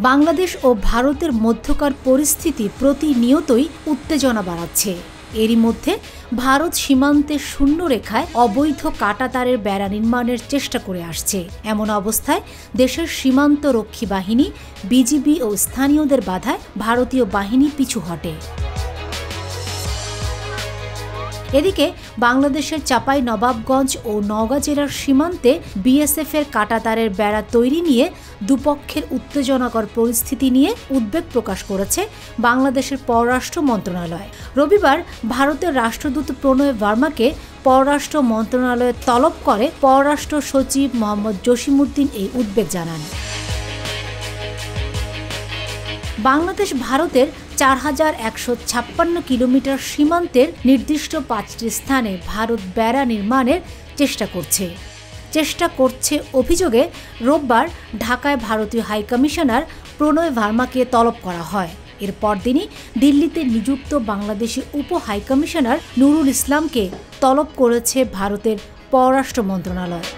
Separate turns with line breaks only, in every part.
বাংলাদেশ ও ভারতের মধ্যকার পরিস্থিতি প্রতিনিয়তই উত্তেজনা বাড়াচ্ছে। এরই মধ্যে ভারত সীমান্তে শূন্য রেখায় অবৈধ কাঁটাতারের বেড়া নির্মাণের চেষ্টা করে আসছে। এমন অবস্থায় দেশের সীমান্ত রক্ষী বাহিনী, বিজিবি ও স্থানীয়দের বাধায় ভারতীয় বাহিনী পিছু হটে। এদিকে বাংলাদেশের চাঁপাইনবাবগঞ্জ ও নওগাঁ জেলার সীমান্তে বিএসএফের কাঁটাতারের বেড়া তৈরি নিয়ে দুপক্ষের উত্তেজনাকর পরিস্থিতি নিয়ে উদ্বেগ প্রকাশ করেছে বাংলাদেশের পররাষ্ট্র মন্ত্রণালয়। রবিবার ভারতের রাষ্ট্রদূত প্রণয় ভার্মাকে পররাষ্ট্র মন্ত্রণালয়ে তলব করে পররাষ্ট্র সচিব মোহাম্মদ জসিমউদ্দিন এই উদ্বেগ জানান। বাংলাদেশ ভারতের ৪,১৫৬ কিলোমিটার সীমান্তের নির্দিষ্ট ৫টি স্থানে ভারত বেড়া নির্মাণের চেষ্টা করছে অভিযোগে রোববার ঢাকায় ভারতীয় হাইকমিশনার প্রণয় ভার্মাকে তলব করা হয়। এর পরদিনই দিল্লিতে নিযুক্ত বাংলাদেশি উপ হাইকমিশনার নুরুল ইসলামকে তলব করেছে ভারতের পররাষ্ট্র মন্ত্রণালয়।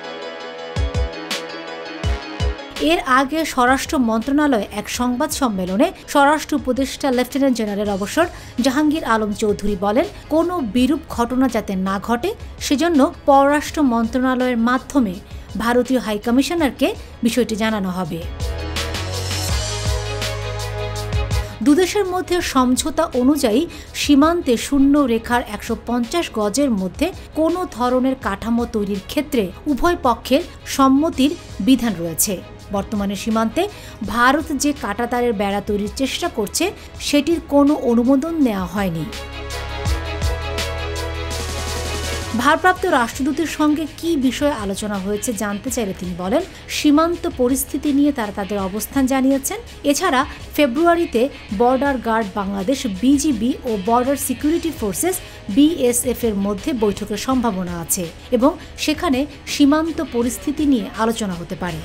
এর আগে স্বরাষ্ট্র মন্ত্রণালয় এক সংবাদ সম্মেলনে স্বরাষ্ট্র উপদেষ্টা লেফটেন্যান্ট জেনারেল অবসর জাহাঙ্গীর আলম চৌধুরী বলেন, কোনো বিরূপ ঘটনা যাতে না ঘটে সেজন্য পররাষ্ট্র মন্ত্রণালয়ের মাধ্যমে ভারতীয় হাইকমিশনারকে বিষয়টি জানানো হবে। দুদেশের মধ্যে সমঝোতা অনুযায়ী সীমান্তে শূন্য রেখার ১৫০ গজের মধ্যে কোনো ধরনের কাঠামো তৈরির ক্ষেত্রে উভয় পক্ষের সম্মতির বিধান রয়েছে। বর্তমানে সীমান্তে ভারত যে কাঁটাতারের বেড়া তৈরির চেষ্টা করছে সেটির কোনো অনুমোদন নেওয়া হয়নি। ভারপ্রাপ্ত রাষ্ট্রদূতের সঙ্গে কী বিষয়ে আলোচনা হয়েছে জানতে চাইলে তিনি বলেন, সীমান্ত পরিস্থিতি নিয়ে তারা তাদের অবস্থান জানিয়েছেন। এছাড়া ফেব্রুয়ারিতে বর্ডার গার্ড বাংলাদেশ বিজিবি ও বর্ডার সিকিউরিটি ফোর্সেস বিএসএফ এর মধ্যে বৈঠকের সম্ভাবনা আছে এবং সেখানে সীমান্ত পরিস্থিতি নিয়ে আলোচনা হতে পারে।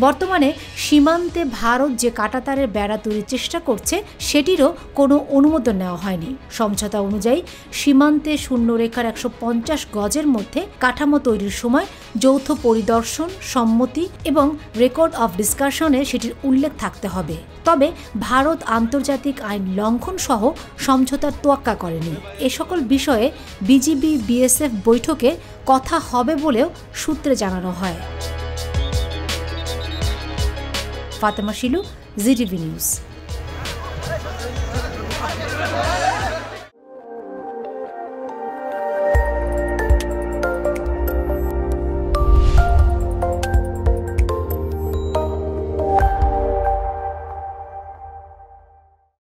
বর্তমানে সীমান্তে ভারত যে কাঁটাতারের বেড়া তৈরির চেষ্টা করছে সেটিরও কোনো অনুমোদন নেওয়া হয়নি। সমঝোতা অনুযায়ী সীমান্তে শূন্য রেখার ১৫০ গজের মধ্যে কাঠামো তৈরির সময় যৌথ পরিদর্শন, সম্মতি এবং রেকর্ড অফ ডিসকাশনে সেটির উল্লেখ থাকতে হবে। তবে ভারত আন্তর্জাতিক আইন লঙ্ঘন সহ সমঝোতার তোয়াক্কা করেনি। এ সকল বিষয়ে বিজিবি বিএসএফ বৈঠকে কথা হবে বলেও সূত্রে জানানো হয়। Fatema Shilu, GTV news.